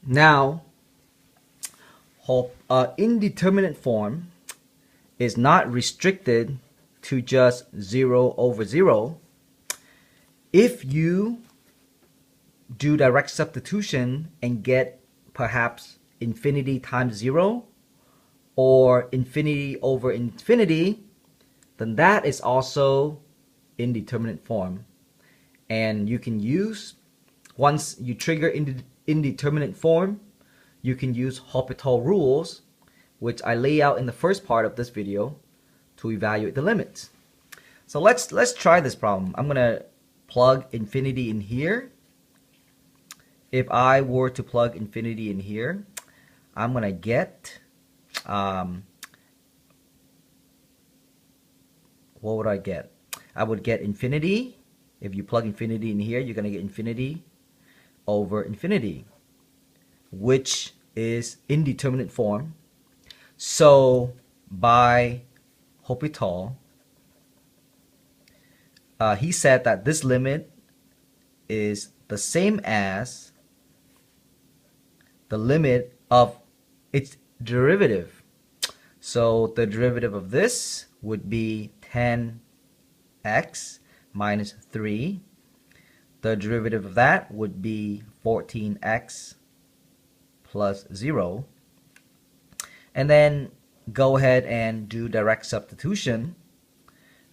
Now, indeterminate form is not restricted to just 0 over 0. If you do direct substitution and get perhaps infinity times 0 or infinity over infinity, then that is also indeterminate form. And you can use, once you trigger indeterminate form, you can use LHopital rules, which I lay out in the first part of this video, to evaluate the limits. So let's try this problem. I'm gonna plug infinity in here. If I were to plug infinity in here, I'm gonna get what would I get? I would get infinity. If you plug infinity in here, you're gonna get infinity over infinity, which is indeterminate form. So by LHopital, he said that this limit is the same as the limit of its derivative. So the derivative of this would be 10x minus 3. The derivative of that would be 14x plus 0. And then go ahead and do direct substitution.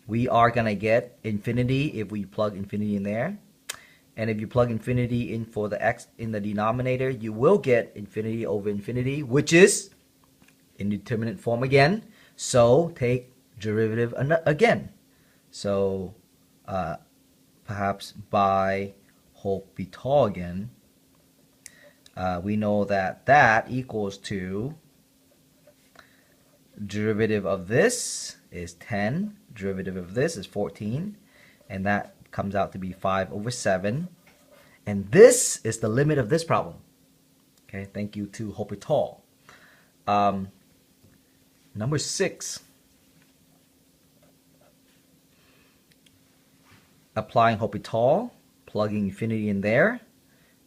We are going to get infinity if we plug infinity in there. And if you plug infinity in for the x in the denominator, you will get infinity over infinity, which is indeterminate form again. So take derivative again. So perhaps by LHopital again, we know that that equals to derivative of this is 10, derivative of this is 14, and that comes out to be 5 over 7. And this is the limit of this problem. Okay, thank you to LHopital. Number 6. Applying LHopital, plugging infinity in there,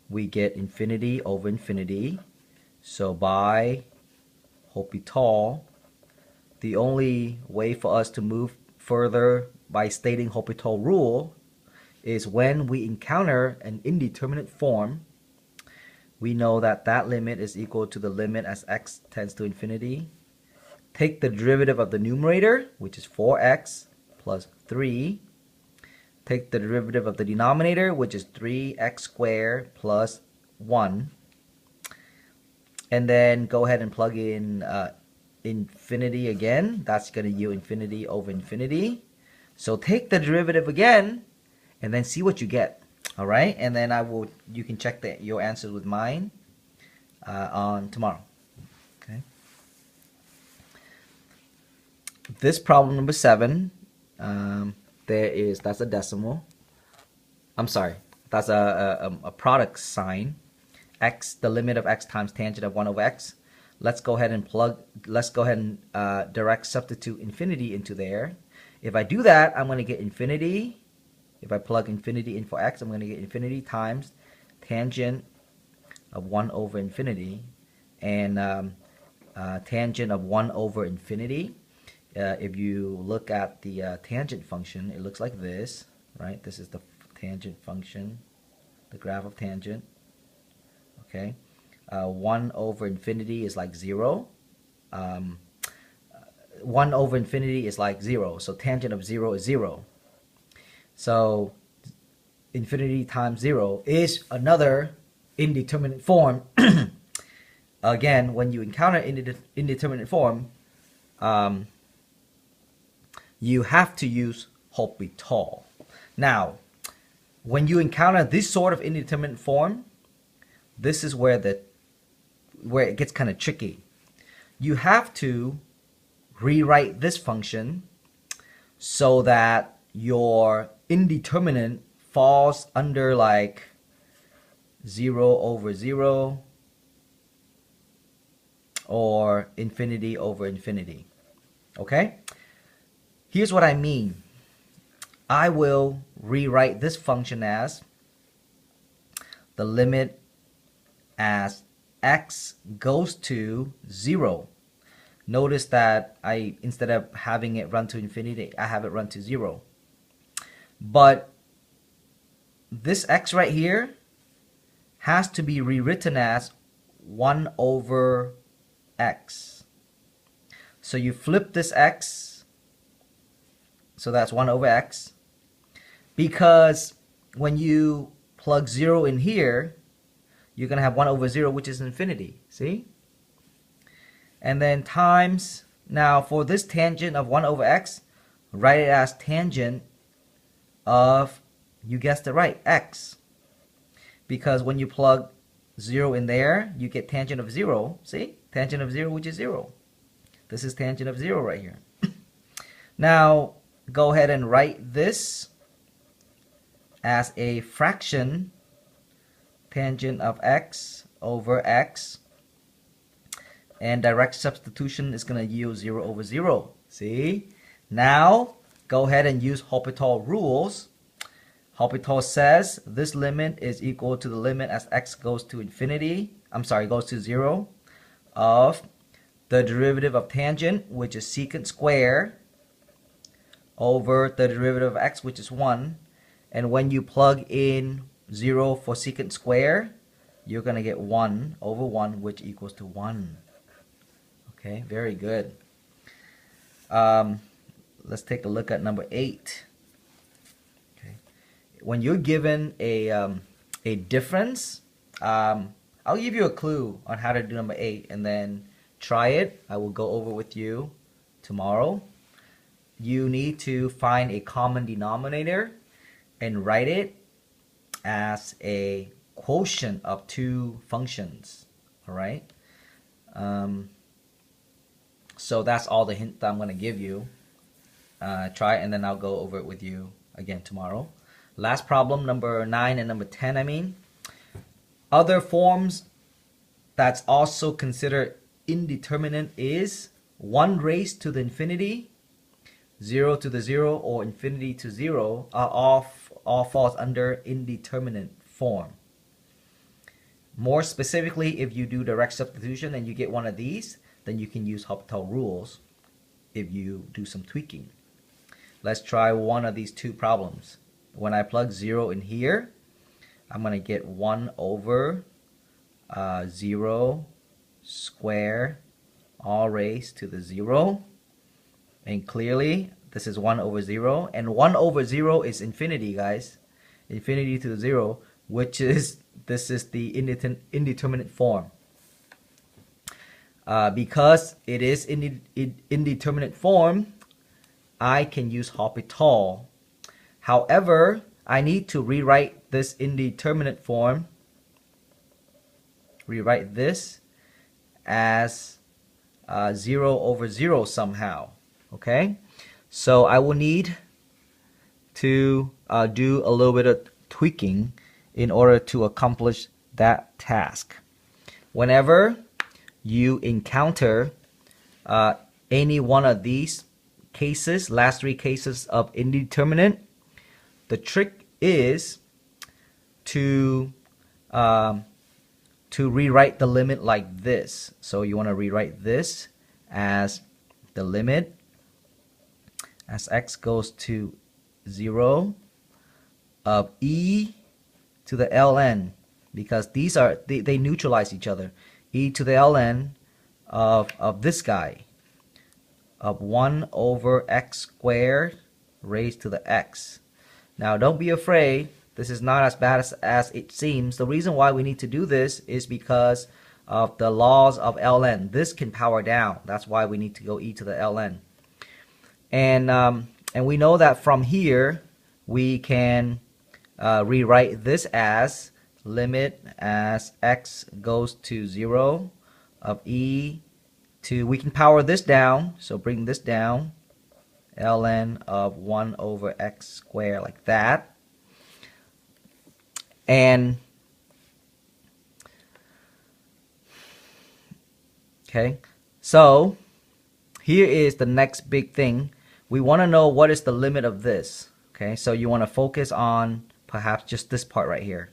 we get infinity over infinity. So by LHopital, the only way for us to move further by stating LHopital rule is when we encounter an indeterminate form, we know that that limit is equal to the limit as x tends to infinity. Take the derivative of the numerator, which is 4x plus 3. Take the derivative of the denominator, which is 3x squared plus 1. And then go ahead and plug in infinity again. That's going to yield infinity over infinity. So take the derivative again and then see what you get. All right, and then you can check your answers with mine on tomorrow. Okay. This problem number 7, that's a decimal. I'm sorry, that's a product sign. X, the limit of x times tangent of 1 over x. Let's go ahead and direct substitute infinity into there. If I do that, I'm going to get infinity. If I plug infinity in for x, I'm going to get infinity times tangent of 1 over infinity. And tangent of 1 over infinity, if you look at the tangent function, it looks like this, right? This is the tangent function, the graph of tangent. Okay, 1 over infinity is like 0. 1 over infinity is like 0, so tangent of 0 is 0. So infinity times 0 is another indeterminate form. Again, when you encounter indeterminate form, you have to use LHopital. Now, when you encounter this sort of indeterminate form, this is where it gets kind of tricky. You have to rewrite this function so that your indeterminate falls under like 0 over 0 or infinity over infinity. Okay? Here's what I mean. I will rewrite this function as the limit as x goes to 0. Notice that instead of having it run to infinity, I have it run to 0. But this x right here has to be rewritten as 1 over x. So you flip this x, so that's 1 over x, because when you plug 0 in here, you're going to have 1 over 0, which is infinity. See? And then times, now for this tangent of 1 over x, write it as tangent of, you guessed it right, x. Because when you plug 0 in there, you get tangent of 0. See? Tangent of 0, which is 0. This is tangent of 0 right here. Now, go ahead and write this as a fraction, tangent of x over x. And direct substitution is going to yield 0 over 0. See? Now, go ahead and use LHopital rules. LHopital says this limit is equal to the limit as x goes to infinity, goes to 0, of the derivative of tangent, which is secant square, over the derivative of x, which is 1. And when you plug in 0 for secant square, you're going to get 1 over 1, which equals to 1. Okay, very good. Let's take a look at number 8. Okay. When you're given a difference, I'll give you a clue on how to do number 8 and then try it. I will go over with you tomorrow. You need to find a common denominator and write it as a quotient of two functions. All right. So that's all the hint that I'm going to give you. Try it and then I'll go over it with you again tomorrow. Last problem, number 9 and number 10, Other forms that's also considered indeterminate is 1 raised to the infinity, 0 to the 0, or infinity to 0 are all falls under indeterminate form. More specifically, if you do direct substitution and you get one of these, then you can use LHopital rules if you do some tweaking. Let's try one of these two problems. When I plug 0 in here, I'm going to get 1 over 0 square all raised to the 0. And clearly, this is 1 over 0. And 1 over 0 is infinity, guys. Infinity to the 0, which is, this is the indeterminate form. Because it is in indeterminate form, I can use LHopital. However, I need to rewrite this indeterminate form, rewrite this as 0 over 0 somehow. Okay, so I will need to do a little bit of tweaking in order to accomplish that task. Whenever you encounter any one of these cases, last 3 cases of indeterminate, the trick is to rewrite the limit like this. So you want to rewrite this as the limit as x goes to 0 of e to the ln, because these are they neutralize each other. E to the ln of this guy, of 1 over x squared raised to the x. Now don't be afraid, this is not as bad as it seems. The reason why we need to do this is because of the laws of ln. This can power down, that's why we need to go e to the ln. And we know that from here we can rewrite this as limit as x goes to 0 of e to, we can power this down, so bring this down, ln of 1 over x squared, like that. And okay, so here is the next big thing. We want to know what is the limit of this. Okay, so you want to focus on perhaps just this part right here.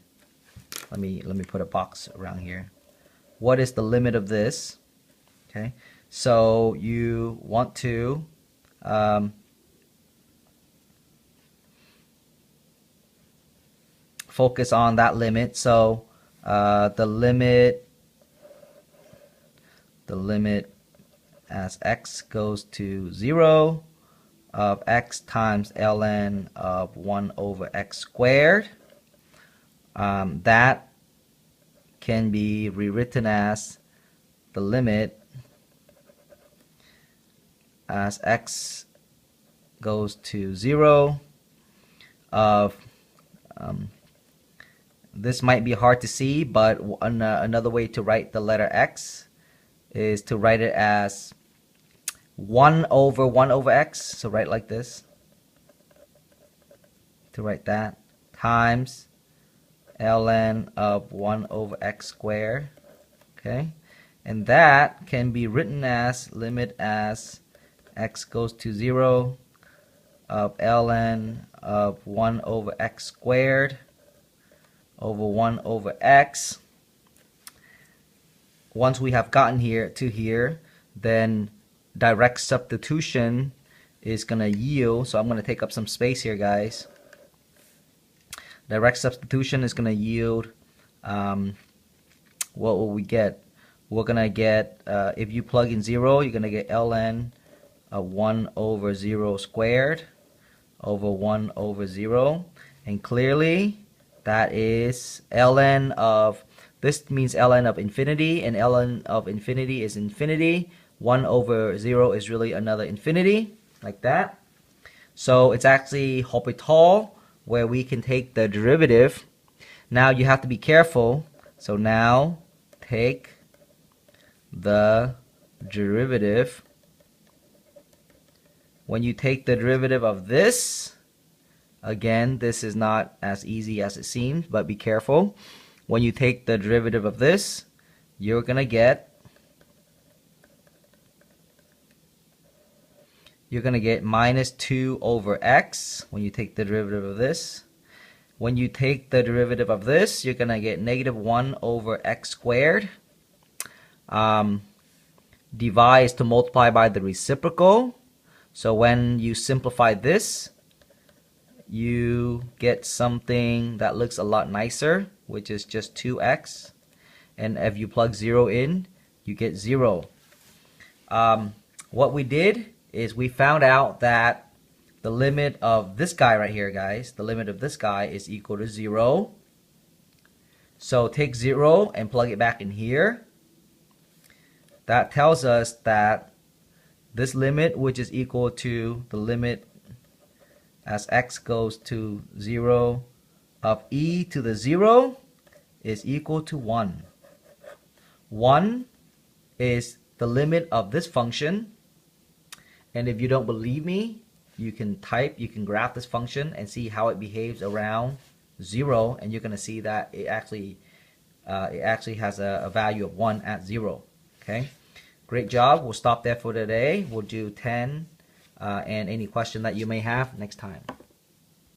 Let me put a box around here. what is the limit of this? Okay, so you want to focus on that limit. So the limit as x goes to 0 of x times ln of 1 over x squared, that can be rewritten as the limit as x goes to 0 of this might be hard to see, but another way to write the letter x is to write it as 1 over x. So write like this, to write that, times ln of 1 over x squared. Okay, and that can be written as limit as x goes to 0 of ln of 1 over x squared over 1 over x. Once we have gotten here to here, then direct substitution is going to yield, so I'm going to take up some space here, guys. Direct substitution is going to yield, what will we get? We're going to get, if you plug in 0, you're going to get ln of 1 over 0 squared over 1 over 0. And clearly, that is ln of, this means ln of infinity, and ln of infinity is infinity. 1 over 0 is really another infinity, like that. So it's actually LHopital, where we can take the derivative. Now you have to be careful. So now take the derivative. When you take the derivative of this, again, this is not as easy as it seems, but be careful. When you take the derivative of this, you're going to get minus 2 over x when you take the derivative of this. When you take the derivative of this, you're going to get negative 1 over x squared. Divide is to multiply by the reciprocal. So when you simplify this, you get something that looks a lot nicer, which is just 2x. And if you plug 0 in, you get 0. What we did is we found out that the limit of this guy right here, guys, the limit of this guy is equal to 0. So take 0 and plug it back in here. That tells us that this limit, which is equal to the limit as x goes to 0 of e to the 0, is equal to 1. 1 is the limit of this function. And if you don't believe me, you can graph this function and see how it behaves around 0, and you're going to see that it actually has a value of 1 at 0. Okay, great job. We'll stop there for today. We'll do 10 and any question that you may have next time.